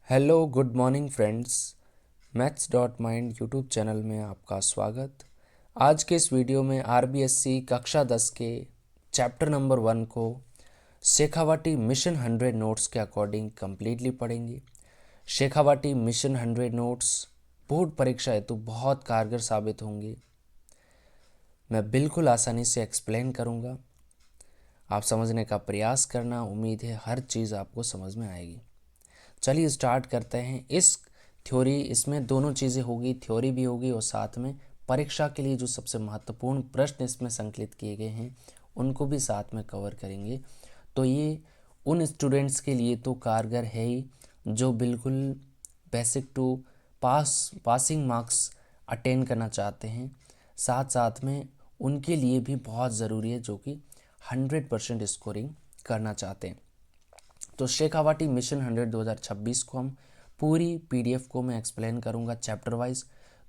Hello good morning friends. Maths dot mind YouTube channel में आपका स्वागत। आज के इस वीडियो में आरबीएससी कक्षा 10 के चैप्टर नंबर 1 को शेखावाटी मिशन 100 नोट्स के अकॉर्डिंग कम्प्लीटली पढ़ेंगे। शेखावाटी मिशन 100 नोट्स बोर्ड परीक्षा हेतु बहुत कारगर साबित होंगे। मैं बिल्कुल आसानी से एक्सप्लेन करूँगा, आप समझने का प्रयास करना। उम्मीद है हर चीज़ आपको समझ में आएगी। चलिए स्टार्ट करते हैं। इसमें दोनों चीज़ें होगी, थ्योरी भी होगी और साथ में परीक्षा के लिए जो सबसे महत्वपूर्ण प्रश्न इसमें संकलित किए गए हैं उनको भी साथ में कवर करेंगे। तो ये उन स्टूडेंट्स के लिए तो कारगर है ही जो बिल्कुल basic to passing marks attain करना चाहते हैं, साथ साथ में उनके लिए भी बहुत ज़रूरी है जो कि 100% स्कोरिंग करना चाहते हैं। तो शेखावाटी मिशन 100 2026 को हम पूरी पीडीएफ को मैं एक्सप्लेन करूंगा चैप्टर वाइज।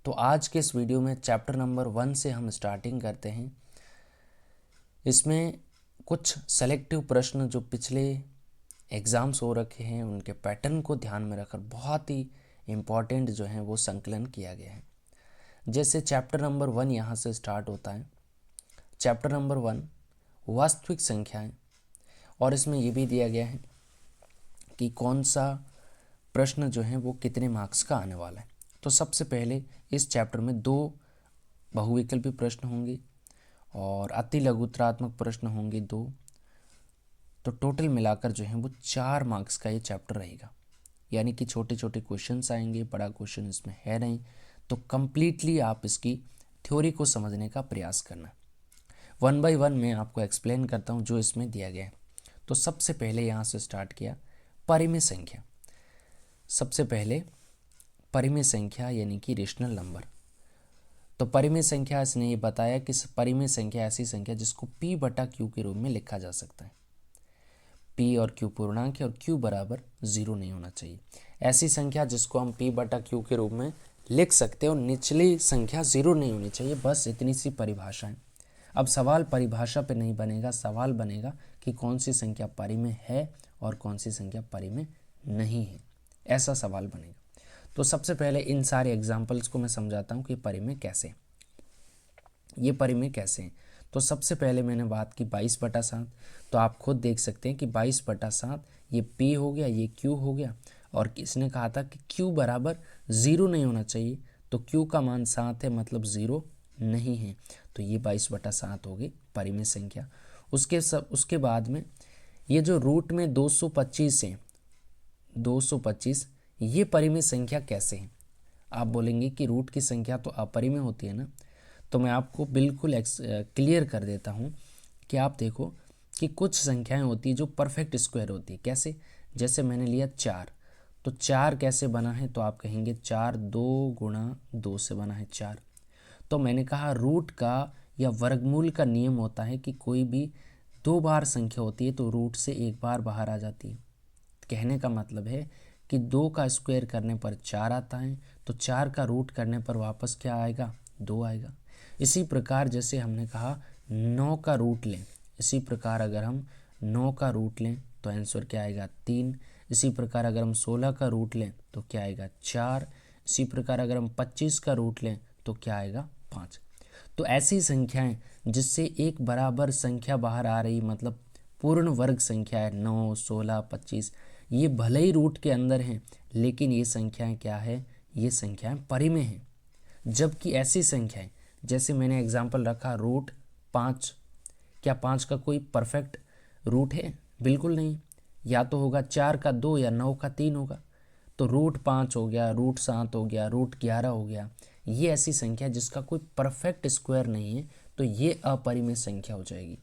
तो आज के इस वीडियो में चैप्टर नंबर 1 से हम स्टार्टिंग करते हैं। इसमें कुछ सेलेक्टिव प्रश्न जो पिछले एग्ज़ाम्स हो रखे हैं उनके पैटर्न को ध्यान में रखकर बहुत ही इम्पॉर्टेंट जो है वो संकलन किया गया है। जैसे चैप्टर नंबर 1 यहाँ से स्टार्ट होता है। चैप्टर नंबर 1 वास्तविक संख्याएं, और इसमें ये भी दिया गया है कि कौन सा प्रश्न जो है वो कितने मार्क्स का आने वाला है। तो सबसे पहले इस चैप्टर में 2 बहुविकल्पी प्रश्न होंगे और अति लघुतरात्मक प्रश्न होंगे 2। तो टोटल मिलाकर जो है वो 4 मार्क्स का ये चैप्टर रहेगा। यानी कि छोटे छोटे क्वेश्चंस आएंगे, बड़ा क्वेश्चन इसमें है नहीं। तो कम्प्लीटली आप इसकी थ्योरी को समझने का प्रयास करना। 1 बाय 1 मैं आपको एक्सप्लेन करता हूँ जो इसमें दिया गया है। तो सबसे पहले यहाँ से स्टार्ट किया परिमेय संख्या। सबसे पहले परिमेय संख्या यानी कि रेशनल नंबर। तो परिमेय संख्या इसने ये बताया कि परिमेय संख्या ऐसी संख्या जिसको p बटा q के रूप में लिखा जा सकता है। p और q पूर्णांक है और q बराबर 0 नहीं होना चाहिए। ऐसी संख्या जिसको हम p बटा q के रूप में लिख सकते हैं और निचली संख्या 0 नहीं होनी चाहिए। बस इतनी सी परिभाषा है। अब सवाल परिभाषा पे नहीं बनेगा, सवाल बनेगा कि कौन सी संख्या परिमेय है और कौन सी संख्या परिमेय नहीं है, ऐसा सवाल बनेगा। तो सबसे पहले इन सारे एग्जाम्पल्स को मैं समझाता हूँ कि परिमेय कैसे, ये परिमेय कैसे हैं। तो सबसे पहले मैंने बात की 22/7। तो आप खुद देख सकते हैं कि 22/7 ये p हो गया, ये q हो गया, और किसने कहा था कि q बराबर 0 नहीं होना चाहिए। तो q का मान 7 है, मतलब 0 नहीं है। तो ये 22/7 हो गई परिमेय संख्या। उसके बाद में ये जो रूट में 225 है, 225 ये परिमेय संख्या कैसे है। आप बोलेंगे कि रूट की संख्या तो अपरिमेय होती है ना। तो मैं आपको बिल्कुल क्लियर कर देता हूँ कि आप देखो कि कुछ संख्याएं होती है जो परफेक्ट स्क्वायर होती है। कैसे? जैसे मैंने लिया 4। तो 4 कैसे बना है? तो आप कहेंगे 4 2 गुणा 2 से बना है 4। तो मैंने कहा रूट का या वर्गमूल का नियम होता है कि कोई भी 2 बार संख्या होती है तो रूट से 1 बार बाहर आ जाती है। कहने का मतलब है कि 2 का स्क्वायर करने पर 4 आता है, तो 4 का रूट करने पर वापस क्या आएगा? 2 आएगा। इसी प्रकार जैसे हमने कहा 9 का रूट लें, इसी प्रकार अगर हम 9 का रूट लें तो आंसर क्या आएगा? 3। इसी प्रकार अगर हम 16 का रूट लें तो क्या आएगा? 4। इसी प्रकार अगर हम 25 का रूट लें तो क्या आएगा? 5। तो ऐसी संख्याएं जिससे एक बराबर संख्या बाहर आ रही, मतलब पूर्ण वर्ग संख्या है 9 16 25, ये भले ही रूट के अंदर हैं लेकिन ये संख्याएं क्या है? ये संख्याएं परिमेय हैं। जबकि ऐसी संख्याएं जैसे मैंने एग्जाम्पल रखा रूट 5, क्या 5 का कोई परफेक्ट रूट है? बिल्कुल नहीं। या तो होगा 4 का 2 या 9 का 3 होगा। तो रूट 5 हो गया, रूट 7 हो गया, रूट 11 हो गया, ये ऐसी संख्या जिसका कोई परफेक्ट स्क्वायर नहीं है, तो ये अपरिमेय संख्या हो जाएगी।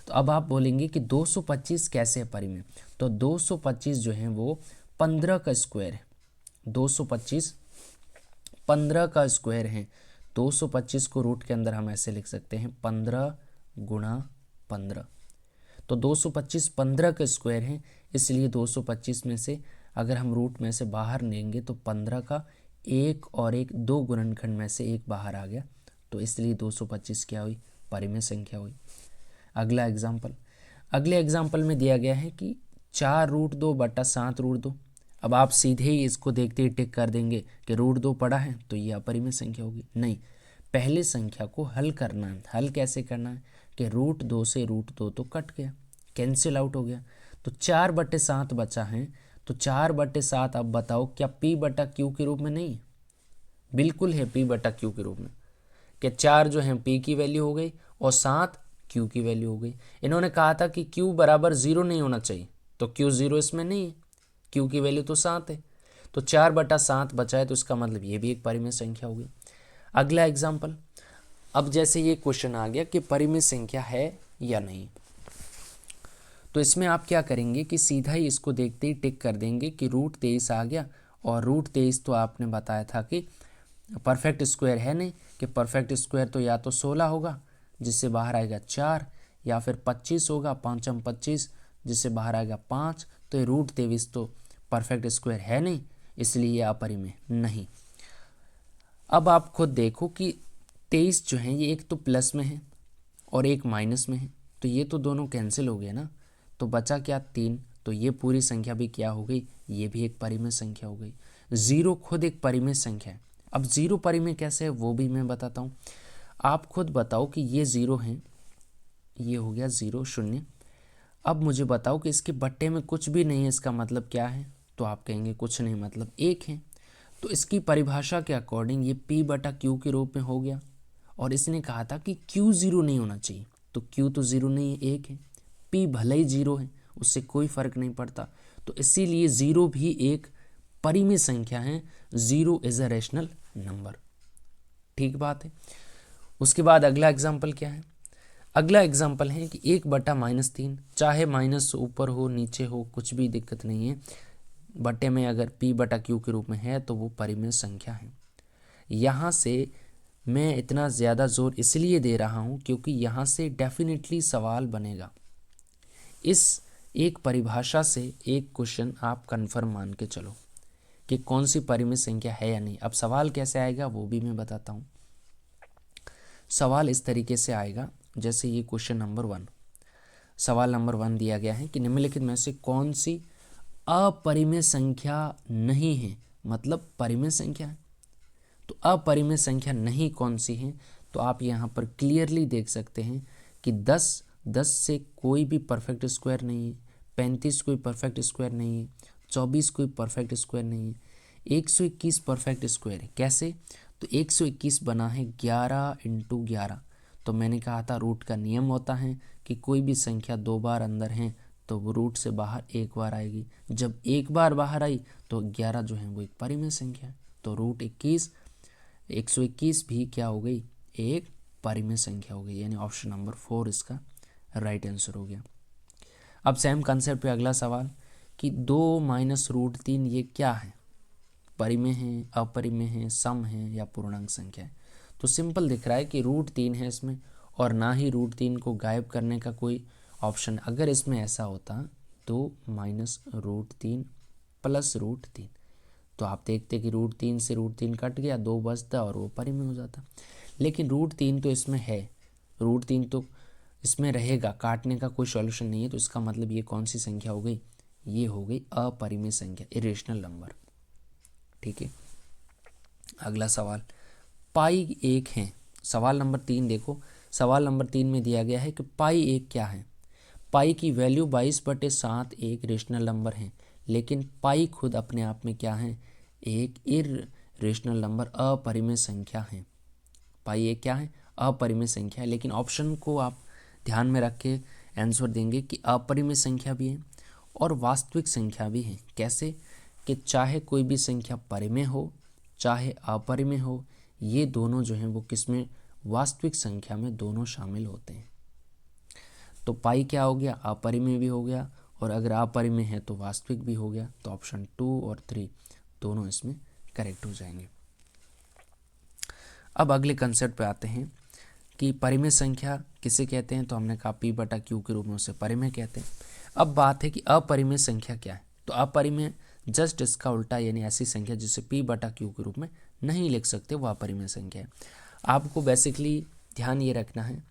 तो अब आप बोलेंगे कि 225 कैसे है परिमेय? तो 225 जो है वो 15 का स्क्वायर है। 225 15 का स्क्वायर है। 225 को रूट के अंदर हम ऐसे लिख सकते हैं 15 गुणा 15। तो 225 15 का स्क्वायर है, इसलिए 225 में से अगर हम रूट में से बाहर लेंगे तो 15 का 1 और 1 2 गुणनखंड में से 1 बाहर आ गया, तो इसलिए 225 क्या हुई? परिमेय संख्या हुई। अगले एग्जाम्पल में दिया गया है कि 4 रूट 2 बटा 7 रूट 2। अब आप सीधे ही इसको देखते ही टिक कर देंगे कि रूट 2 पड़ा है तो ये अपरिमेय संख्या होगी। नहीं, पहले संख्या को हल करना है। हल कैसे करना है कि रूट 2 से रूट 2 तो कट गया, कैंसिल आउट हो गया, तो 4/7 बचा है। तो 4/7 अब बताओ क्या p/q के रूप में नहीं है? बिल्कुल है p/q के रूप में, कि 4 जो है p की वैल्यू हो गई और 7 q की वैल्यू हो गई। इन्होंने कहा था कि q बराबर 0 नहीं होना चाहिए, तो q 0 इसमें नहीं है, q की वैल्यू तो 7 है, तो 4/7 बचा है, तो इसका मतलब ये भी एक परिमेय संख्या होगी। अगला एग्जाम्पल, अब जैसे ये क्वेश्चन आ गया कि परिमेय संख्या है या नहीं, तो इसमें आप क्या करेंगे कि सीधा ही इसको देखते ही टिक कर देंगे कि रूट 23 आ गया। और रूट 23 तो आपने बताया था कि परफेक्ट स्क्वायर है नहीं, कि परफेक्ट स्क्वायर तो या तो 16 होगा जिससे बाहर आएगा 4, या फिर 25 होगा, 5 25 जिससे बाहर आएगा 5। तो ये रूट 23 तो परफेक्ट स्क्वायर है नहीं, इसलिए ये अपरिमेय नहीं। अब आप खुद देखो कि 23 जो है ये एक तो प्लस में है और एक माइनस में है, तो ये तो दोनों कैंसिल हो गए ना, तो बचा क्या 3, तो ये पूरी संख्या भी क्या हो गई, ये भी एक परिमेय संख्या हो गई। 0 खुद एक परिमेय संख्या है। अब 0 परिमेय कैसे है वो भी मैं बताता हूँ, आप खुद बताओ कि ये 0 है, ये हो गया 0 0। अब मुझे बताओ कि इसके बट्टे में कुछ भी नहीं है, इसका मतलब क्या है, तो आप कहेंगे कुछ नहीं मतलब 1 है। तो इसकी परिभाषा के अकॉर्डिंग ये p/q के रूप में हो गया, और इसने कहा था कि q 0 नहीं होना चाहिए, तो q तो 0 नहीं है, 1 है। p भले ही 0 है, उससे कोई फर्क नहीं पड़ता, तो इसीलिए 0 भी एक परिमेय संख्या है। 0 इज अ रैशनल नंबर। ठीक बात है। उसके बाद अगला एग्जाम्पल क्या है, अगला एग्जाम्पल है कि 1/-3, चाहे माइनस ऊपर हो नीचे हो कुछ भी दिक्कत नहीं है, बट्टे में अगर p/q के रूप में है तो वो परिमेय संख्या है। यहाँ से मैं इतना ज़्यादा जोर इसलिए दे रहा हूँ क्योंकि यहाँ से डेफिनेटली सवाल बनेगा। इस एक परिभाषा से एक क्वेश्चन आप कन्फर्म मान के चलो कि कौन सी परिमेय संख्या है या नहीं। अब सवाल कैसे आएगा वो भी मैं बताता हूँ। सवाल इस तरीके से आएगा, जैसे ये क्वेश्चन नंबर 1, सवाल नंबर 1 दिया गया है कि निम्नलिखित में से कौन सी अपरिमेय संख्या नहीं है, मतलब परिमेय संख्या है, तो अपरिमेय संख्या नहीं कौन सी है, तो आप यहाँ पर क्लियरली देख सकते हैं कि 10 से कोई भी परफेक्ट स्क्वायर नहीं है, 35 कोई परफेक्ट स्क्वायर नहीं है, 24 कोई परफेक्ट स्क्वायर नहीं है, 121 परफेक्ट स्क्वायर है। कैसे, तो 121 बना है 11 × 11। तो मैंने कहा था रूट का नियम होता है कि कोई भी संख्या 2 बार अंदर है तो वो रूट से बाहर 1 बार आएगी, जब 1 बार बाहर आई तो 11 जो है वो एक परिमेय संख्या है, तो रूट 121 भी क्या हो गई, एक परिमेय संख्या हो गई, यानी ऑप्शन नंबर 4 इसका राइट आंसर हो गया। अब सेम कंसेप्ट पे अगला सवाल कि 2 - √3 ये क्या है, परिमेय है, अपरिमेय है, सम है या पूर्णांक संख्या है। तो सिंपल दिख रहा है कि √3 है इसमें, और ना ही √3 को गायब करने का कोई ऑप्शन। अगर इसमें ऐसा होता 2 - √3 + √3, तो आप देखते कि √3 से √3 कट गया, 2 बचता और वो परिमेय हो जाता। लेकिन √3 तो इसमें है, √3 तो इसमें रहेगा, काटने का कोई सॉल्यूशन नहीं है, तो इसका मतलब ये कौन सी संख्या हो गई, ये हो गई अपरिमेय संख्या, इरेशनल नंबर। ठीक है। अगला सवाल, पाई 1 है। सवाल नंबर 3 देखो, सवाल नंबर 3 में दिया गया है कि पाई 1 क्या है। पाई की वैल्यू 22/7 एक रेशनल नंबर है, लेकिन पाई खुद अपने आप में क्या है, एक इररेशनल नंबर, अपरिमेय संख्या है। पाई 1 क्या है, अपरिमेय संख्या है। लेकिन ऑप्शन को आप ध्यान में रख के आंसर देंगे कि अपरिमेय संख्या भी है और वास्तविक संख्या भी है। कैसे, कि चाहे कोई भी संख्या परिमेय हो चाहे अपरिमेय हो, ये दोनों जो हैं वो किसमें, वास्तविक संख्या में दोनों शामिल होते हैं। तो पाई क्या हो गया, अपरिमेय भी हो गया, और अगर अपरिमेय है तो वास्तविक भी हो गया, तो ऑप्शन 2 और 3 दोनों इसमें करेक्ट हो जाएंगे। अब अगले कंसेप्ट पे आते हैं कि परिमेय संख्या किसे कहते हैं, तो हमने कहा p/q के रूप में उसे परिमेय कहते हैं। अब बात है कि अपरिमेय संख्या क्या है, तो अपरिमेय जस्ट इसका उल्टा, यानी ऐसी संख्या जिसे p/q के रूप में नहीं लिख सकते, वह अपरिमेय संख्या है। आपको बेसिकली ध्यान ये रखना है,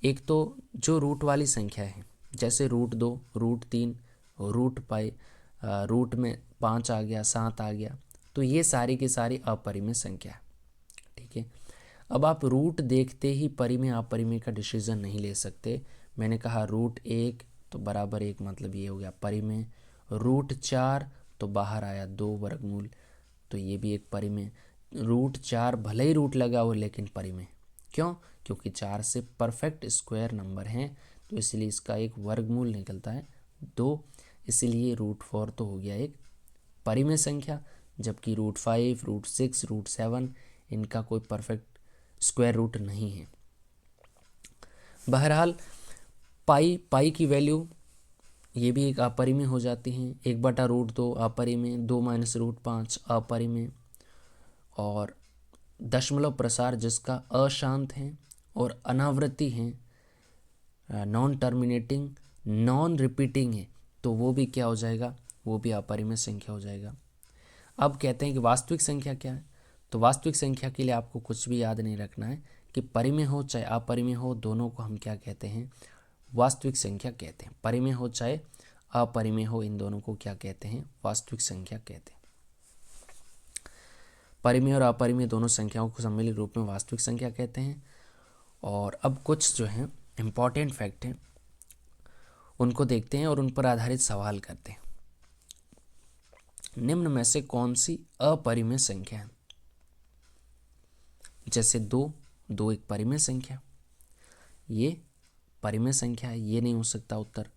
एक तो जो रूट वाली संख्या है, जैसे √2, √3, √π, रूट में 5 आ गया, 7 आ गया, तो ये सारी की सारी अपरिमेय संख्या है। ठीक है, अब आप रूट देखते ही परिमेय अपरिमेय का डिसीजन नहीं ले सकते। मैंने कहा रूट 1 तो बराबर 1, मतलब ये हो गया परिमेय। रूट 4 तो बाहर आया 2 वर्गमूल, तो ये भी एक परिमेय। रूट 4 भले ही रूट लगा हो लेकिन परिमेय, क्यों? क्योंकि 4 से परफेक्ट स्क्वायर नंबर हैं, तो इसलिए इसका एक वर्गमूल निकलता है 2, इसलिए रूट 4 तो हो गया एक परिमेय संख्या, जबकि रूट 5, रूट 6, रूट 7 इनका कोई परफेक्ट स्क्वायर रूट नहीं है। बहरहाल पाई की वैल्यू ये भी एक अपरिमेय हो जाती हैं। 1/√2 अपरिमेय, 2 - √5 अपरिमेय, और दशमलव प्रसार जिसका अशांत है और अनावृत्ति है, नॉन टर्मिनेटिंग, नॉन रिपीटिंग है, तो वो भी क्या हो जाएगा? वो भी अपरिमेय संख्या हो जाएगा। अब कहते हैं कि वास्तविक संख्या क्या है? तो वास्तविक संख्या के लिए आपको कुछ भी याद नहीं रखना है कि परिमेय हो चाहे अपरिमेय हो, दोनों को हम क्या कहते हैं? वास्तविक संख्या कहते हैं। परिमेय हो चाहे अपरिमेय हो, इन दोनों को क्या कहते हैं? वास्तविक संख्या कहते हैं। परिमेय और अपरिमेय दोनों संख्याओं को सम्मिलित रूप में वास्तविक संख्या कहते हैं। और अब कुछ जो है इम्पॉर्टेंट फैक्ट हैं उनको देखते हैं और उन पर आधारित सवाल करते हैं। निम्न में से कौन सी अपरिमेय संख्या है? जैसे 2 एक परिमेय संख्या, ये परिमेय संख्या है, ये नहीं हो सकता उत्तर।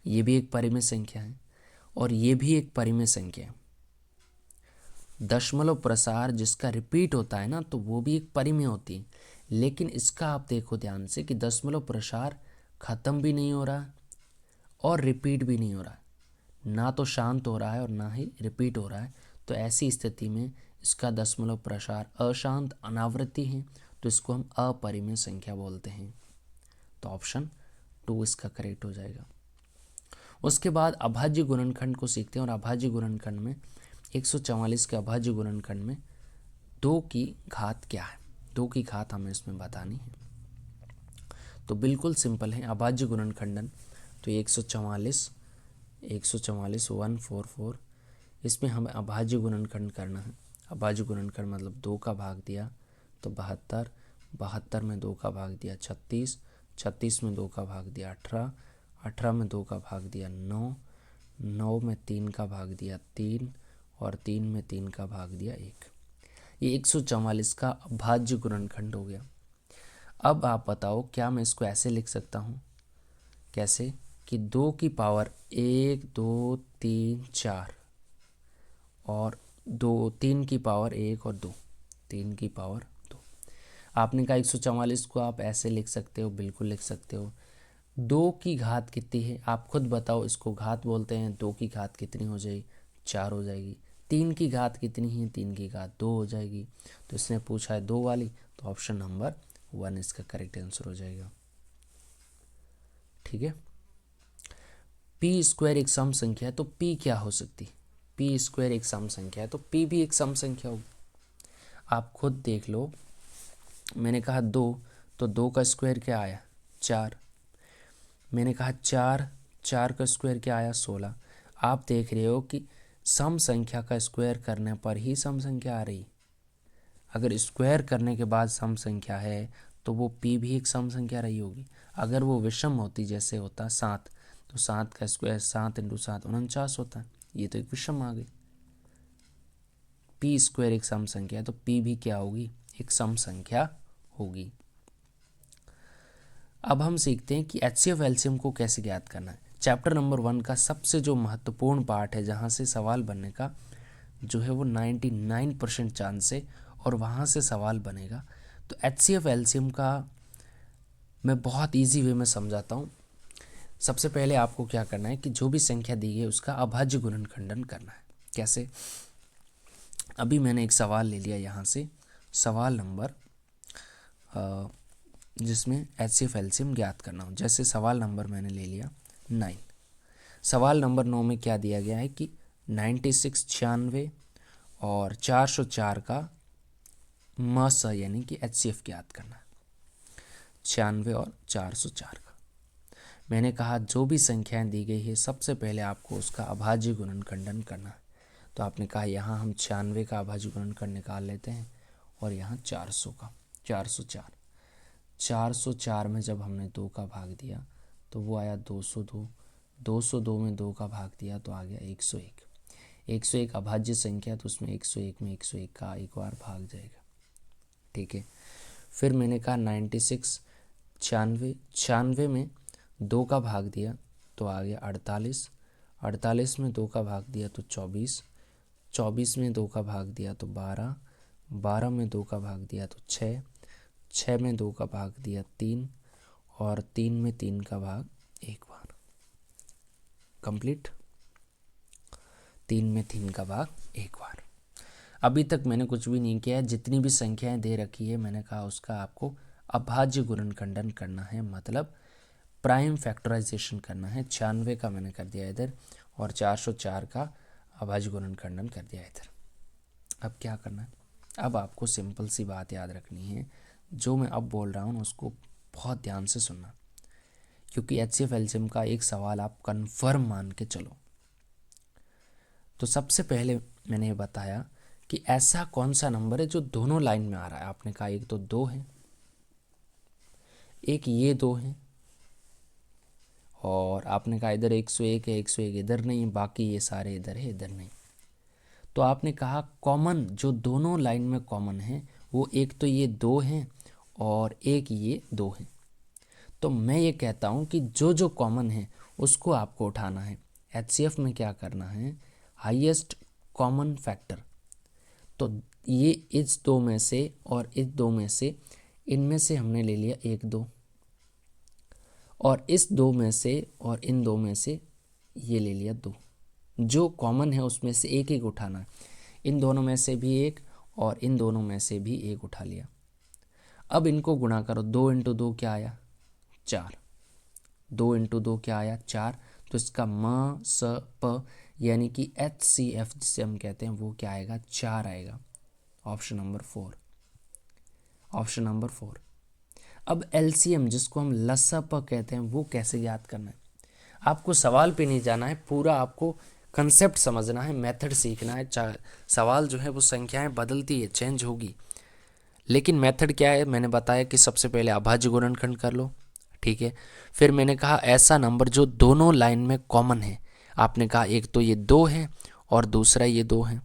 ये भी एक परिमेय संख्या है और ये भी एक परिमेय संख्या है। दशमलव प्रसार जिसका रिपीट होता है ना, तो वो भी एक परिमेय होती है, लेकिन इसका आप देखो ध्यान से कि दशमलव प्रसार खत्म भी नहीं हो रहा और रिपीट भी नहीं हो रहा, ना तो शांत हो रहा है और ना ही रिपीट हो रहा है। तो ऐसी स्थिति में इसका दशमलव प्रसार अशांत अनावृत्ति है, तो इसको हम अपरिमेय संख्या बोलते हैं। तो ऑप्शन 2 इसका करेक्ट हो जाएगा। उसके बाद अभाज्य गुणनखंड को सीखते हैं और अभाज्य गुणनखंड में 144 के अभाज्य गुणनखंड में 2 की घात क्या है? 2 की घात हमें इसमें बतानी है। तो बिल्कुल सिंपल है अभाज्य गुणनखंडन। तो 144 144 इसमें हमें अभाज्य गुणनखंड करना है। अभाज्य गुणनखंड मतलब 2 का भाग दिया तो 72, 72 में 2 का भाग दिया 36, 36 में 2 का भाग दिया 18, 18 में 2 का भाग दिया 9, 9 में 3 का भाग दिया 3 और 3 में 3 का भाग दिया 1। ये 144 का अभाज्य गुणनखंड हो गया। अब आप बताओ क्या मैं इसको ऐसे लिख सकता हूँ? कैसे? कि 2 की पावर 1 2 3 4 और 3 की पावर 1 और 2, 3 की पावर 2। आपने कहा 144 को आप ऐसे लिख सकते हो, बिल्कुल लिख सकते हो। 2 की घात कितनी है आप खुद बताओ, इसको घात बोलते हैं। 2 की घात कितनी हो जाएगी? 4 हो जाएगी। 3 की घात कितनी है? 3 की घात 2 हो जाएगी। तो इसने पूछा है 2 वाली, तो ऑप्शन नंबर 1 इसका करेक्ट आंसर हो जाएगा। ठीक है। पी स्क्वायर एक सम संख्या है, तो पी क्या हो सकती है? पी स्क्वायर एक सम संख्या है, तो पी भी एक सम संख्या होगी। आप खुद देख लो, मैंने कहा 2, तो 2 का स्क्वायर क्या आया? 4। मैंने कहा 4, 4 का स्क्वायर क्या आया? 16। आप देख रहे हो कि सम संख्या का स्क्वायर करने पर ही सम संख्या आ रही। अगर स्क्वायर करने के बाद सम संख्या है तो वो पी भी एक सम संख्या रही होगी। अगर वो विषम होती, जैसे होता 7, तो 7 का स्क्वायर 7 × 7 49 होता है। ये तो एक विषम आ गई। पी स्क्वायर एक सम संख्या है, तो पी भी क्या होगी? एक सम संख्या होगी। अब हम सीखते हैं कि एचसीएफ एलसीएम को कैसे ज्ञात करना है। चैप्टर नंबर 1 का सबसे जो महत्वपूर्ण पार्ट है, जहाँ से सवाल बनने का जो है वो 99% चांस है और वहाँ से सवाल बनेगा। तो एचसीएफ एलसीएम का मैं बहुत इजी वे में समझाता हूँ। सबसे पहले आपको क्या करना है कि जो भी संख्या दी है उसका अभाज्य गुणनखंडन करना है। कैसे? अभी मैंने एक सवाल ले लिया यहाँ से, सवाल नंबर जिसमें एचसीएफ एलसीएम ज्ञात करना हो। जैसे सवाल नंबर मैंने ले लिया 9। सवाल नंबर 9 में क्या दिया गया है कि 96 96 और 404 का मस यानी कि एचसीएफ ज्ञात करना है। 96 और 404 का। मैंने कहा जो भी संख्याएं दी गई है सबसे पहले आपको उसका अभाज्य गुणनखंडन करना है। तो आपने कहा यहाँ हम 96 का अभाज्य गुणनखंड निकाल लेते हैं और यहाँ 400 का, 404। 404 में जब हमने 2 का भाग दिया तो वो आया 202, 202 में 2 का भाग दिया तो आ गया 101। 101 अभाज्य संख्या, तो उसमें 101 में 101 का एक बार भाग जाएगा, ठीक है। फिर मैंने कहा 96, 96 में 2 का भाग दिया तो आ गया 48, 48 में 2 का भाग दिया तो 24, 24 में 2 का भाग दिया तो 12, 12 में 2 का भाग दिया तो 6, 6 में 2 का भाग दिया 3 और 3 में 3 का भाग एक बार, कंप्लीट। 3 में 3 का भाग एक बार। अभी तक मैंने कुछ भी नहीं किया है, जितनी भी संख्याएं दे रखी है मैंने कहा उसका आपको अभाज्य गुणनखंडन करना है, मतलब प्राइम फैक्टराइजेशन करना है। 96 का मैंने कर दिया इधर और 404 का अभाज्य गुणनखंडन कर दिया इधर। अब क्या करना है, अब आपको सिंपल सी बात याद रखनी है, जो मैं अब बोल रहा हूँ उसको बहुत ध्यान से सुनना, क्योंकि HCF एलसीएम का एक सवाल आप कन्फर्म मान के चलो। तो सबसे पहले मैंने ये बताया कि ऐसा कौन सा नंबर है जो दोनों लाइन में आ रहा है। आपने कहा एक तो 2 है, एक ये 2 है, और आपने कहा इधर 101 है, 101 इधर नहीं, बाकी ये सारे इधर है, इधर नहीं। तो आपने कहा कॉमन जो दोनों लाइन में कॉमन है वो एक तो ये 2 है और एक ये 2 है। तो मैं ये कहता हूँ कि जो जो कॉमन है उसको आपको उठाना है। HCF में क्या करना है, हाईएस्ट कॉमन फैक्टर। तो ये इस 2 में से और इस 2 में से, इनमें से हमने ले लिया 1 2, और इस 2 में से और इन 2 में से ये ले लिया 2। जो कॉमन है उसमें से एक एक उठाना है। इन दोनों में से भी एक और इन दोनों में से भी एक उठा लिया। अब इनको गुणा करो, 2 इंटू 2 क्या आया 4, 2 इंटू 2 क्या आया 4। तो इसका म स प यानी कि HCF जिसे हम कहते हैं वो क्या आएगा 4 आएगा। Option number 4, option number 4। अब LCM जिसको हम लसा प कहते हैं वो कैसे याद करना है, आपको सवाल पे नहीं जाना है, पूरा आपको कंसेप्ट समझना है, मेथड सीखना है। सवाल जो है वो संख्याएं बदलती है, चेंज होगी, लेकिन मेथड क्या है, मैंने बताया कि सबसे पहले अभाज्य गुणनखंड कर लो, ठीक है। फिर मैंने कहा ऐसा नंबर जो दोनों लाइन में कॉमन है। आपने कहा एक तो ये 2 है और दूसरा ये 2 है,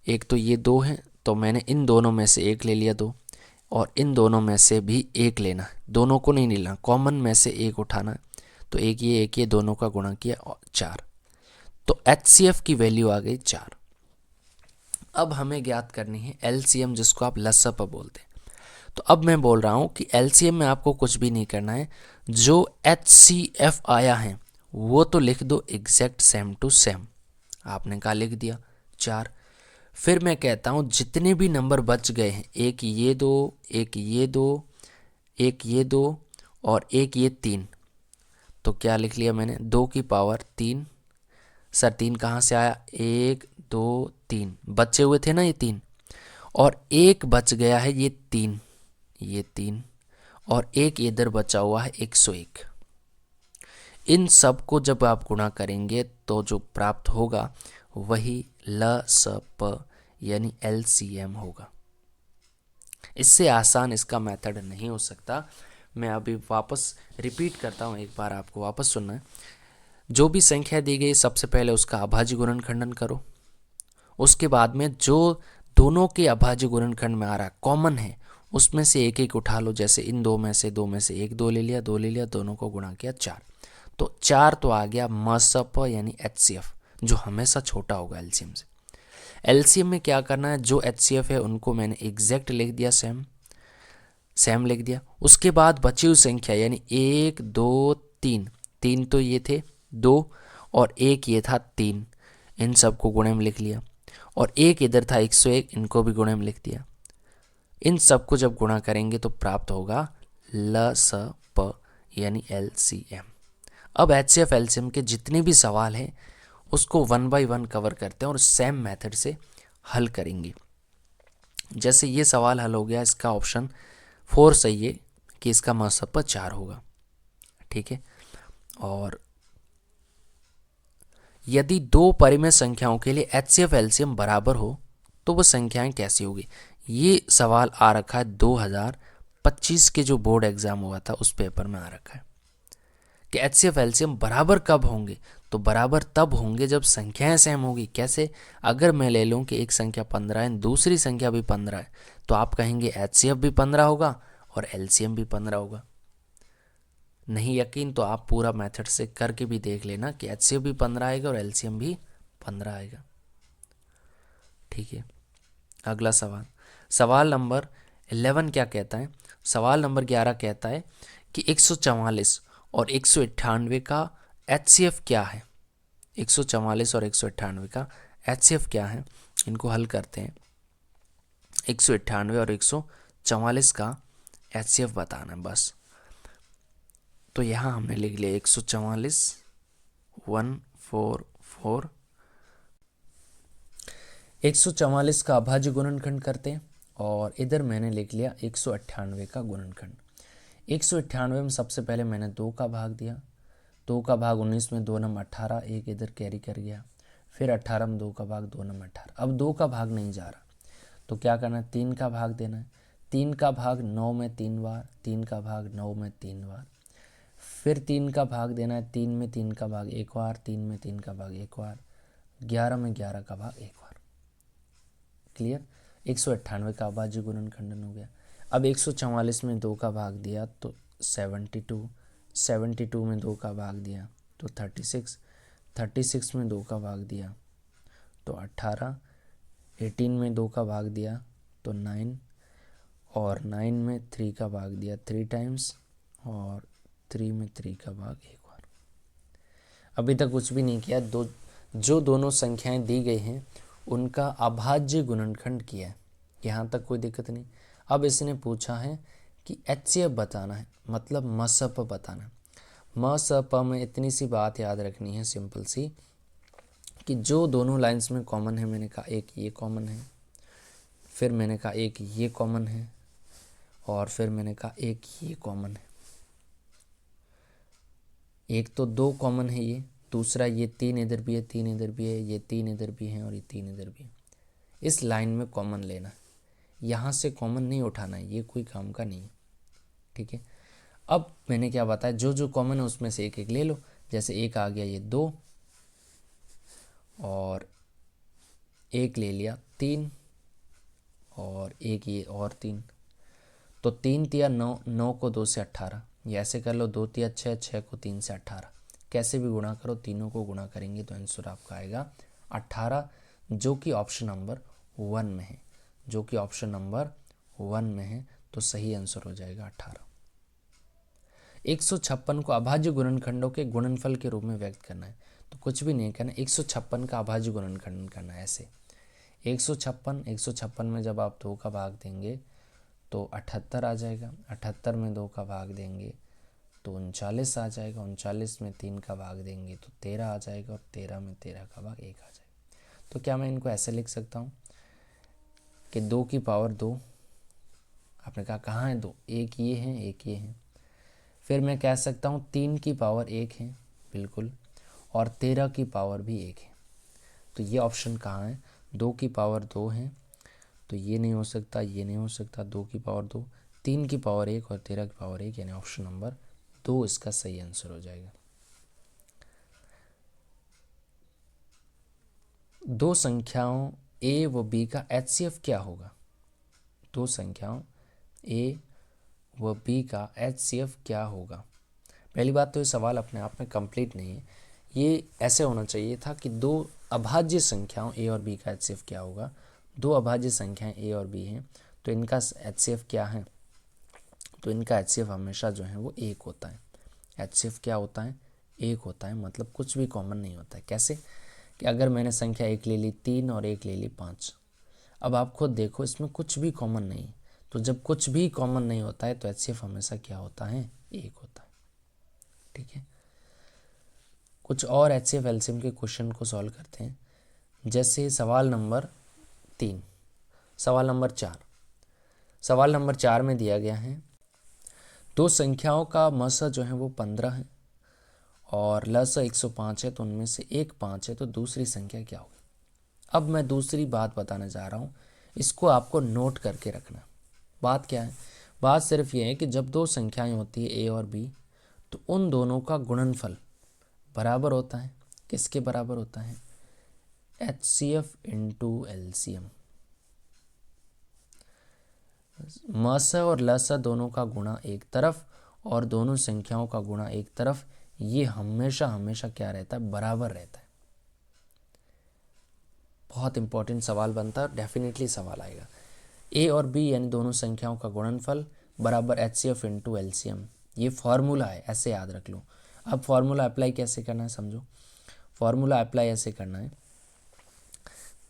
एक तो ये 2 है तो मैंने इन दोनों में से एक ले लिया 2, और इन दोनों में से भी एक लेना है, दोनों को नहीं लेना, कॉमन में से एक उठाना है। तो एक ये दोनों का गुणा किया और 4, तो HCF की वैल्यू आ गई 4। अब हमें ज्ञात करनी है LCM जिसको आप लसप बोलते हैं। तो अब मैं बोल रहा हूँ कि LCM में आपको कुछ भी नहीं करना है, जो HCF आया है वो तो लिख दो एग्जैक्ट सेम टू सेम। आपने कहा लिख दिया 4। फिर मैं कहता हूँ जितने भी नंबर बच गए हैं, एक ये 2, एक ये 2, एक ये 2 और एक ये 3, तो क्या लिख लिया मैंने 2 की पावर 3। सर 3 कहाँ से आया, 1 2 3 बचे हुए थे ना ये 3, और एक बच गया है ये 3, ये 3, और एक इधर बचा हुआ है 101। इन सब को जब आप गुणा करेंगे तो जो प्राप्त होगा वही LCP यानी LCM होगा। इससे आसान इसका मेथड नहीं हो सकता। मैं अभी वापस रिपीट करता हूँ, एक बार आपको वापस सुनना है। जो भी संख्या दी गई सबसे पहले उसका अभाज्य गुणनखंडन करो, उसके बाद में जो दोनों के अभाज्य गुणनखंड में आ रहा है कॉमन है उसमें से एक एक उठा लो। जैसे इन 2 में से एक 2 ले लिया, 2 ले लिया, दोनों को गुणा किया 4, तो 4 तो आ गया MSP यानी HCF जो हमेशा छोटा होगा LCM से। LCM में क्या करना है, जो HCF है उनको मैंने एग्जैक्ट लिख दिया, सेम लिख दिया। उसके बाद बची हुई संख्या यानी 1 2 3, 3 तो ये थे 2 और एक ये था 3, इन सब को गुणे में लिख लिया, और एक इधर था 101, इनको भी गुणे में लिख दिया। इन सब को जब गुणा करेंगे तो प्राप्त होगा LCP यानी LCM। अब HCF LCM के जितने भी सवाल हैं उसको 1 बाय 1 कवर करते हैं और सेम मेथड से हल करेंगे। जैसे ये सवाल हल हो गया, इसका ऑप्शन 4 सही है कि इसका MSP 4 होगा, ठीक है। और यदि दो परिमेय संख्याओं के लिए HCF एलसीएम बराबर हो तो वो संख्याएं कैसी होगी। ये सवाल आ रखा है 2025 के जो बोर्ड एग्जाम हुआ था उस पेपर में आ रखा है कि HCF एलसीएम बराबर कब होंगे। तो बराबर तब होंगे जब संख्याएं सेम होगी। कैसे? अगर मैं ले लूं कि एक संख्या 15 है, दूसरी संख्या भी 15 है, तो आप कहेंगे HCF भी 15 होगा और LCM भी 15 होगा। नहीं यकीन तो आप पूरा मेथड से करके भी देख लेना कि HCF भी 15 आएगा और LCM भी 15 आएगा। ठीक है, अगला सवाल, सवाल नंबर 11 क्या कहता है? सवाल नंबर 11 कहता है कि 144 और 198 का HCF क्या है। 144 और 198 का HCF क्या है, इनको हल करते हैं। 198 और 144 का HCF बताना है बस। तो यहाँ हमने लिख लिया 144 144 144 का अभाज्य गुणनखंड करते हैं और इधर मैंने लिख लिया 198 का गुणनखंड। 198 में सबसे पहले मैंने 2 का भाग दिया, 2 का भाग 19 में 2 नम 18, एक इधर कैरी कर गया। फिर 18 में 2 का भाग 2 नम 18। अब 2 का भाग नहीं जा रहा तो क्या करना है, 3 का भाग देना है। 3 का भाग 9 में 3 बार, 3 का भाग 9 में 3 बार। फिर 3 का भाग देना है 3 में 3 का भाग एक बार, 3 में 3 का भाग एक बार, 11 में 11 का भाग एक बार। क्लियर? 198 का अभाज्य गुणनखंडन हो गया। अब 144 में 2 का भाग दिया तो 72, 72 में 2 का भाग दिया तो 36, 36 में 2 का भाग दिया तो 18, 18 में 2 का भाग दिया तो 9 और 9 में 3 का भाग दिया 3 टाइम्स और 3 में 3 का भाग एक बार। अभी तक कुछ भी नहीं किया, जो दोनों संख्याएं दी गई हैं उनका अभाज्य गुणनखंड किया है, यहाँ तक कोई दिक्कत नहीं। अब इसने पूछा है कि HCF बताना है, मतलब मसप बताना है। मसप में इतनी सी बात याद रखनी है सिंपल सी कि जो दोनों लाइंस में कॉमन है, मैंने कहा एक ये कॉमन है, फिर मैंने कहा एक ये कॉमन है और फिर मैंने कहा एक ये कॉमन है। एक तो 2 कॉमन है, ये दूसरा ये 3 इधर भी है, 3 इधर भी है, ये 3 इधर भी है और ये 3 इधर भी है। इस लाइन में कॉमन लेना है, यहाँ से कॉमन नहीं उठाना है, ये कोई काम का नहीं है। ठीक है, अब मैंने क्या बताया, जो जो कॉमन है उसमें से एक एक ले लो। जैसे एक आ गया ये 2 और एक ले लिया 3 और एक ये और 3, तो 3 तिया 9, 9 को 2 से 18, ये ऐसे कर लो। 2 तिया 6, 6 को 3 से 18, कैसे भी गुणा करो, तीनों को गुणा करेंगे तो आंसर आपका आएगा 18, जो कि ऑप्शन नंबर 1 में है, जो कि ऑप्शन नंबर 1 में है। तो सही आंसर हो जाएगा 18। 156 को अभाज्य गुणनखंडों के गुणनफल के रूप में व्यक्त करना है, तो कुछ भी नहीं करना, 156 का अभाज्य गुणनखंडन करना है। ऐसे 156 में जब आप 2 का भाग देंगे तो 78 आ जाएगा, 78 में 2 का भाग देंगे तो 39 आ जाएगा, 39 में 3 का भाग देंगे तो 13 आ जाएगा और 13 में 13 का भाग 1 आ जाएगा। तो क्या मैं इनको ऐसे लिख सकता हूँ कि 2 की पावर 2, आपने कहा कहाँ है 2, एक ये है एक ये है। फिर मैं कह सकता हूँ 3 की पावर 1 है बिल्कुल, और 13 की पावर भी 1 है। तो ये ऑप्शन कहाँ है, 2 की पावर 2 है तो ये नहीं हो सकता, ये नहीं हो सकता, 2 की पावर 2, 3 की पावर 1 और 13 की पावर 1, यानी ऑप्शन नंबर 2 इसका सही आंसर हो जाएगा। दो संख्याओं a व b का HCF क्या होगा? दो संख्याओं a व b का HCF क्या होगा? पहली बात तो ये सवाल अपने आप में कंप्लीट नहीं है, ये ऐसे होना चाहिए था कि दो अभाज्य संख्याओं a और b का HCF क्या होगा। दो अभाज्य संख्याएं a और b हैं तो इनका HCF क्या है, तो इनका HCF हमेशा जो है वो 1 होता है। HCF क्या होता है, 1 होता है, मतलब कुछ भी कॉमन नहीं होता है। कैसे कि अगर मैंने संख्या 1 ले ली 3 और 1 ले ली 5, अब आप खुद देखो इसमें कुछ भी कॉमन नहीं, तो जब कुछ भी कॉमन नहीं होता है तो HCF हमेशा क्या होता है, 1 होता है। ठीक है, कुछ और HCF एलसीएम के क्वेश्चन को सॉल्व करते हैं। जैसे सवाल नंबर 3, सवाल नंबर 4, सवाल नंबर 4 में दिया गया है दो संख्याओं का मसा जो है वो 15 है और लस 105 है, तो उनमें से एक 5 है, तो दूसरी संख्या क्या होगी। अब मैं दूसरी बात बताने जा रहा हूँ, इसको आपको नोट करके रखना। बात क्या है, बात सिर्फ ये है कि जब दो संख्याएं होती है ए और बी, तो उन दोनों का गुणनफल बराबर होता है। किसके बराबर होता है, HCF इंटू LCM। मस और लस दोनों का गुणा एक तरफ और दोनों संख्याओं का गुणा एक तरफ, ये हमेशा हमेशा क्या रहता है, बराबर रहता है। बहुत इंपॉर्टेंट सवाल बनता है, डेफिनेटली सवाल आएगा। ए और बी यानी दोनों संख्याओं का गुणनफल बराबर HCF इंटू LCM, ये फॉर्मूला है, ऐसे याद रख लो। अब फॉर्मूला अप्लाई कैसे करना है समझो। फॉर्मूला अप्लाई ऐसे करना है,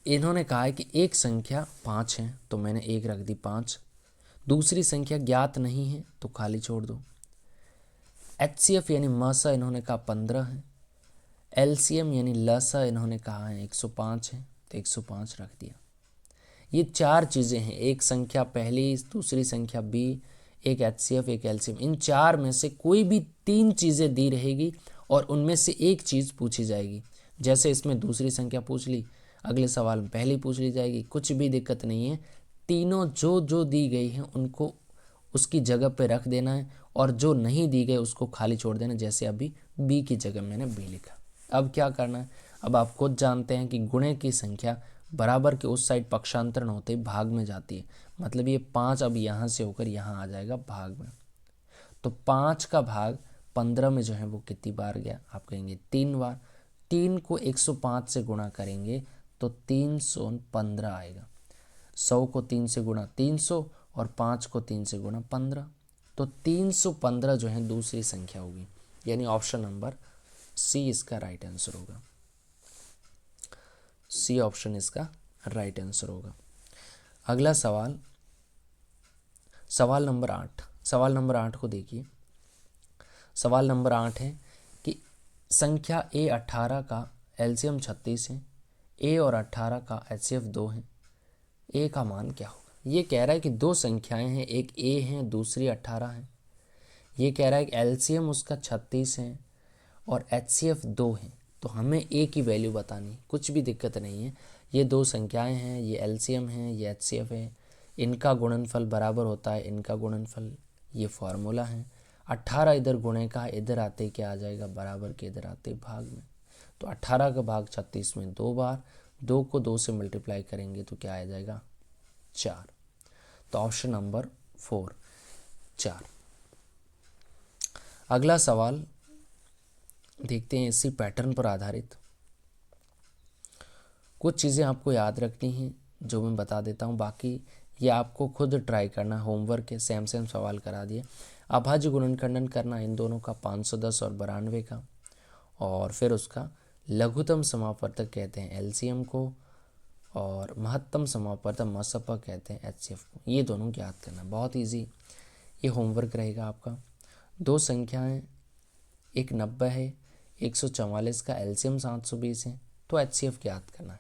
इन्होंने कहा है कि एक संख्या 5 है, तो मैंने एक रख दी 5। दूसरी संख्या ज्ञात नहीं है, तो खाली छोड़ दो। HCF यानी मसा इन्होंने कहा 15 है। LCM यानी लसा इन्होंने कहा है 105 है, तो 105 रख दिया। ये चार चीज़ें हैं, एक संख्या पहली, दूसरी संख्या बी, एक HCF, एक LCM। इन चार में से कोई भी तीन चीज़ें दी रहेगी और उनमें से एक चीज़ पूछी जाएगी। जैसे इसमें दूसरी संख्या पूछ ली, अगले सवाल में पहली पूछ ली जाएगी, कुछ भी दिक्कत नहीं है। तीनों जो जो दी गई हैं उनको उसकी जगह पे रख देना है और जो नहीं दी गई उसको खाली छोड़ देना, जैसे अभी बी की जगह मैंने बी लिखा। अब क्या करना है, अब आप खुद जानते हैं कि गुणे की संख्या बराबर के उस साइड पक्षांतरण होते ही भाग में जाती है। मतलब ये 5 अब यहाँ से होकर यहाँ आ जाएगा भाग में। तो 5 का भाग 15 में जो है वो कितनी बार गया, आप कहेंगे 3 बार। 3 को 105 से गुणा करेंगे तो 315 आएगा। 100 को 3 से गुणा 300 और 5 को 3 से गुणा 15, तो 315 जो है दूसरी संख्या होगी। यानी ऑप्शन नंबर सी इसका राइट आंसर होगा। सी ऑप्शन इसका राइट आंसर होगा। अगला सवाल, सवाल नंबर 8। सवाल नंबर 8 को देखिए। सवाल नंबर 8 है कि संख्या A18 का LCM 36 है, A और 18 का HCF 2 है, A का मान क्या होगा। ये कह रहा है कि दो संख्याएं हैं, एक A है दूसरी 18 है। ये कह रहा है कि LCM उसका 36 है और HCF 2 है, तो हमें A की वैल्यू बतानी, कुछ भी दिक्कत नहीं है। ये दो संख्याएं हैं, ये LCM है, ये HCF है, इनका गुणनफल बराबर होता है इनका गुणनफल, ये फॉर्मूला है। 18 इधर गुणे का, इधर आते क्या आ जाएगा, बराबर के इधर आते भाग में। तो 18 का भाग 36 में 2 बार, 2 को 2 से मल्टीप्लाई करेंगे तो क्या आ जाएगा, 4। तो ऑप्शन नंबर 4, 4। अगला सवाल देखते हैं, इसी पैटर्न पर आधारित कुछ चीज़ें आपको याद रखनी हैं जो मैं बता देता हूँ, बाकी ये आपको खुद ट्राई करना, होमवर्क है, सेम सेम सवाल करा दिए। अभाज्य गुणनखंडन करना इन दोनों का 510 और 92 का, और फिर उसका लघुत्तम समापवर्तक कहते हैं LCM को और महत्तम समापवर्तक मसप कहते हैं HCF को। ये दोनों याद करना, बहुत इजी ये होमवर्क रहेगा आपका। दो संख्याएं, एक 90 है, 144 का LCM 720 है, तो HCF याद करना है।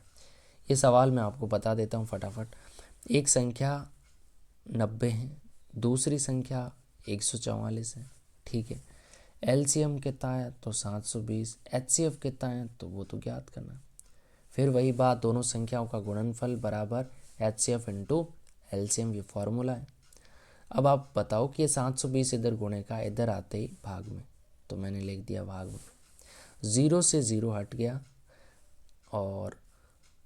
ये सवाल मैं आपको बता देता हूँ फटाफट। एक संख्या 90 है, दूसरी संख्या 144 है, ठीक है। LCM कितना है तो 720, HCF कितना है तो वो तो ज्ञात करना है। फिर वही बात, दोनों संख्याओं का गुणनफल बराबर HCF इंटू LCM, ये फॉर्मूला है। अब आप बताओ कि ये 720 इधर गुणे का, इधर आते ही भाग में, तो मैंने लिख दिया भाग में। 0 से 0 हट गया और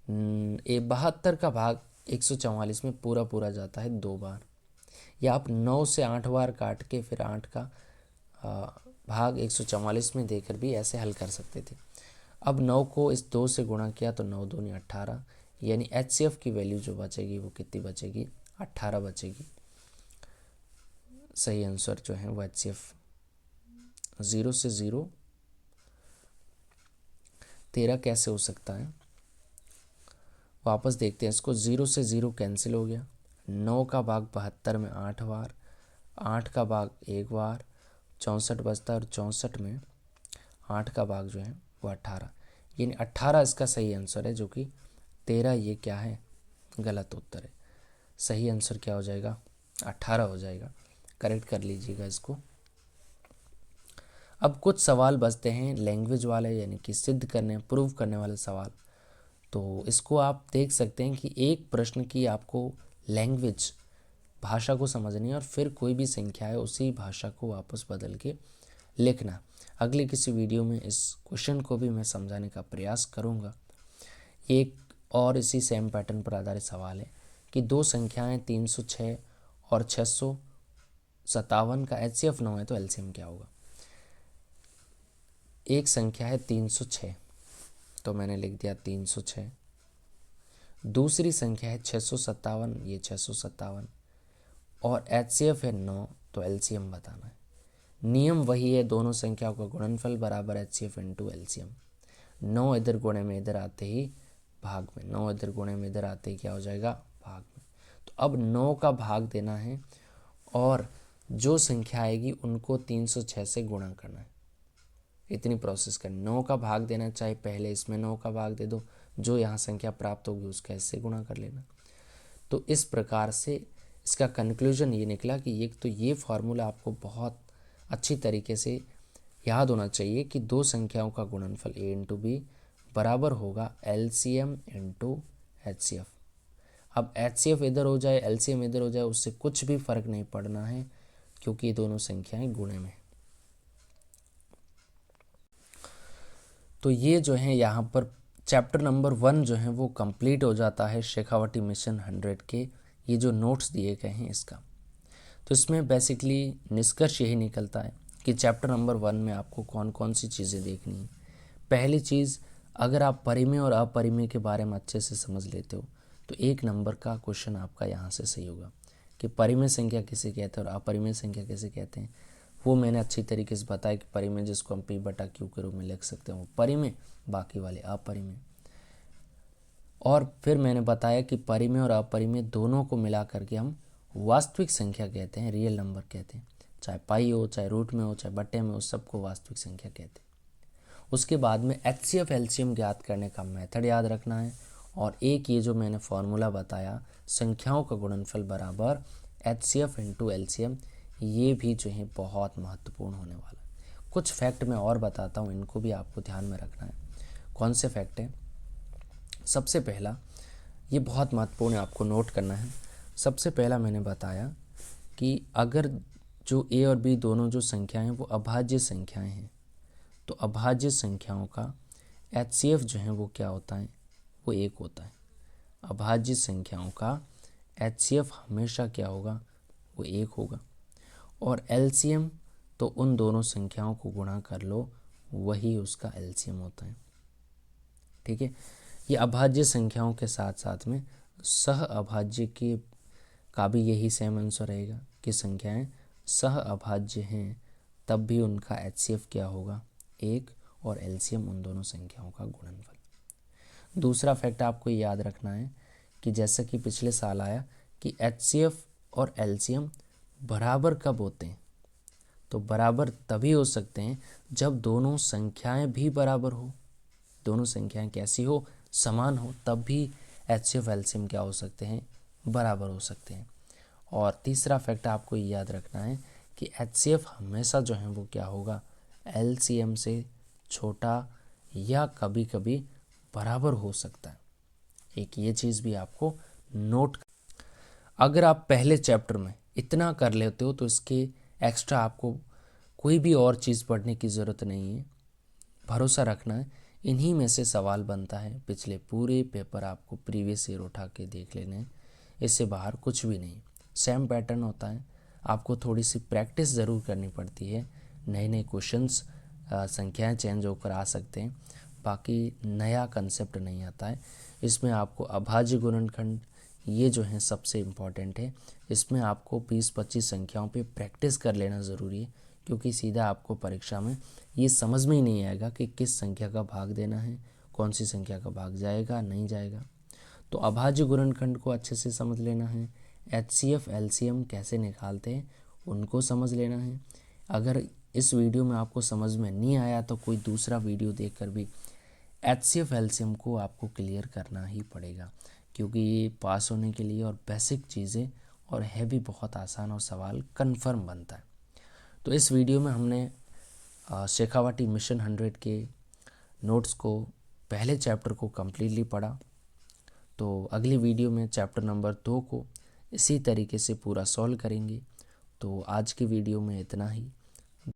72 का भाग 144 में पूरा पूरा जाता है 2 बार। या आप 9 से 8 बार काट के फिर 8 का भाग 144 में देकर भी ऐसे हल कर सकते थे। अब 9 को इस 2 से गुणा किया तो 9 दूनी 18, यानी HCF की वैल्यू जो बचेगी वो कितनी बचेगी, 18 बचेगी। सही आंसर जो है वो HCF। 0 से 0 13 कैसे हो सकता है, वापस देखते हैं इसको। 0 से 0 कैंसिल हो गया, 9 का भाग 72 में 8 बार, 8 का भाग 1 बार, 64 बचता है और 64 में 8 का भाग जो है वो 18, यानी 18 इसका सही आंसर है, जो कि 13 ये क्या है, गलत उत्तर है। सही आंसर क्या हो जाएगा, 18 हो जाएगा। करेक्ट कर लीजिएगा इसको। अब कुछ सवाल बचते हैं लैंग्वेज वाले, यानी कि सिद्ध करने प्रूव करने वाले सवाल। तो इसको आप देख सकते हैं कि एक प्रश्न की आपको लैंग्वेज भाषा को समझनी है और फिर कोई भी संख्या है उसी भाषा को वापस बदल के लिखना। अगले किसी वीडियो में इस क्वेश्चन को भी मैं समझाने का प्रयास करूँगा। एक और इसी सेम पैटर्न पर आधारित सवाल है कि दो संख्याएं 306 और 657 का HCF 9 है तो LCM क्या होगा। एक संख्या है 306, तो मैंने लिख दिया 306। दूसरी संख्या है 657, ये 657, और HCF है 9, तो LCM बताना है। नियम वही है, दोनों संख्याओं का गुणनफल बराबर HCF इंटू LCM। 9 इधर गुणे में इधर आते ही भाग में, 9 इधर गुणे में इधर आते ही क्या हो जाएगा, भाग में। तो अब 9 का भाग देना है और जो संख्या आएगी उनको 306 से गुणा करना है। इतनी प्रोसेस करनी। 9 का भाग देना, चाहे पहले इसमें 9 का भाग दे दो, जो यहाँ संख्या प्राप्त होगी उसका इससे गुणा कर लेना। तो इस प्रकार से इसका कंक्लूजन ये निकला कि एक तो ये फार्मूला आपको बहुत अच्छी तरीके से याद होना चाहिए कि दो संख्याओं का गुणनफल A इंटू B बराबर होगा LCM इंटू HCF। अब HCF इधर हो जाए, LCM इधर हो जाए, उससे कुछ भी फर्क नहीं पड़ना है क्योंकि ये दोनों संख्याएं गुणे में। तो ये जो है यहाँ पर चैप्टर नंबर 1 जो है वो कंप्लीट हो जाता है शेखावटी मिशन 100 के ये जो नोट्स दिए गए हैं इसका। तो इसमें बेसिकली निष्कर्ष यही निकलता है कि चैप्टर नंबर 1 में आपको कौन कौन सी चीज़ें देखनी है। पहली चीज़, अगर आप परिमेय और अपरिमेय के बारे में अच्छे से समझ लेते हो तो 1 नंबर का क्वेश्चन आपका यहाँ से सही होगा कि परिमेय संख्या किसे कहते हैं और अपरिमेय संख्या किसे कहते हैं। वो मैंने अच्छी तरीके से बताया कि परिमेय जिसको हम P/Q के रूप में लिख सकते हैं वो परिमेय, बाकी वाले अपरिमेय। और फिर मैंने बताया कि परिमेय और अपरिमेय दोनों को मिला करके हम वास्तविक संख्या कहते हैं, रियल नंबर कहते हैं। चाहे पाई हो, चाहे रूट में हो, चाहे बट्टे में हो, सबको वास्तविक संख्या कहते हैं। उसके बाद में HCF LCM ज्ञात करने का मेथड याद रखना है। और एक ये जो मैंने फॉर्मूला बताया संख्याओं का गुणनफल बराबर HCF इंटू LCM, ये भी जो है बहुत महत्वपूर्ण होने वाला है। कुछ फैक्ट मैं और बताता हूँ, इनको भी आपको ध्यान में रखना है। कौन से फैक्ट हैं? सबसे पहला, ये बहुत महत्वपूर्ण है, आपको नोट करना है। सबसे पहला मैंने बताया कि अगर जो A और B दोनों जो संख्याएं हैं वो अभाज्य संख्याएं हैं तो अभाज्य संख्याओं का HCF जो है वो क्या होता है, वो 1 होता है। अभाज्य संख्याओं का HCF हमेशा क्या होगा, वो 1 होगा। और LCM तो उन दोनों संख्याओं को गुणा कर लो, वही उसका LCM होता है। ठीक है, ये अभाज्य संख्याओं के साथ साथ में सह अभाज्य के का भी यही सेम आंसर रहेगा कि संख्याएं सह अभाज्य हैं तब भी उनका HCF क्या होगा, 1, और LCM उन दोनों संख्याओं का गुणनफल। दूसरा फैक्ट आपको याद रखना है कि जैसा कि पिछले साल आया कि HCF और LCM बराबर कब होते हैं, तो बराबर तभी हो सकते हैं जब दोनों संख्याएं भी बराबर हो। दोनों संख्याएं कैसी हो, समान हो, तब भी HCF LCM क्या हो सकते हैं, बराबर हो सकते हैं। और तीसरा फैक्ट आपको याद रखना है कि HCF हमेशा जो है वो क्या होगा, LCM से छोटा या कभी कभी बराबर हो सकता है। एक ये चीज़ भी आपको नोट, अगर आप पहले चैप्टर में इतना कर लेते हो तो इसके एक्स्ट्रा आपको कोई भी और चीज़ पढ़ने की ज़रूरत नहीं है। भरोसा रखना है, इन्हीं में से सवाल बनता है। पिछले पूरे पेपर आपको प्रीवियस ईयर उठा के देख लेने हैं, इससे बाहर कुछ भी नहीं। सेम पैटर्न होता है, आपको थोड़ी सी प्रैक्टिस ज़रूर करनी पड़ती है। नए नए क्वेश्चंस, संख्याएं चेंज होकर आ सकते हैं, बाकी नया कंसेप्ट नहीं आता है। इसमें आपको अभाज्य गुणनखंड ये जो है सबसे इम्पॉर्टेंट है। इसमें आपको 20-25 संख्याओं पे प्रैक्टिस कर लेना ज़रूरी है, क्योंकि सीधा आपको परीक्षा में ये समझ में ही नहीं आएगा कि किस संख्या का भाग देना है, कौन सी संख्या का भाग जाएगा नहीं जाएगा। तो अभाज्य गुणनखंड को अच्छे से समझ लेना है। HCF LCM कैसे निकालते हैं उनको समझ लेना है। अगर इस वीडियो में आपको समझ में नहीं आया तो कोई दूसरा वीडियो देखकर भी HCF LCM को आपको क्लियर करना ही पड़ेगा, क्योंकि ये पास होने के लिए और बेसिक चीज़ें और है भी बहुत आसान और सवाल कंफर्म बनता है। तो इस वीडियो में हमने शेखावाटी मिशन 100 के नोट्स को, पहले चैप्टर को कम्प्लीटली पढ़ा। तो अगली वीडियो में चैप्टर नंबर 2 को इसी तरीके से पूरा सॉल्व करेंगे। तो आज की वीडियो में इतना ही।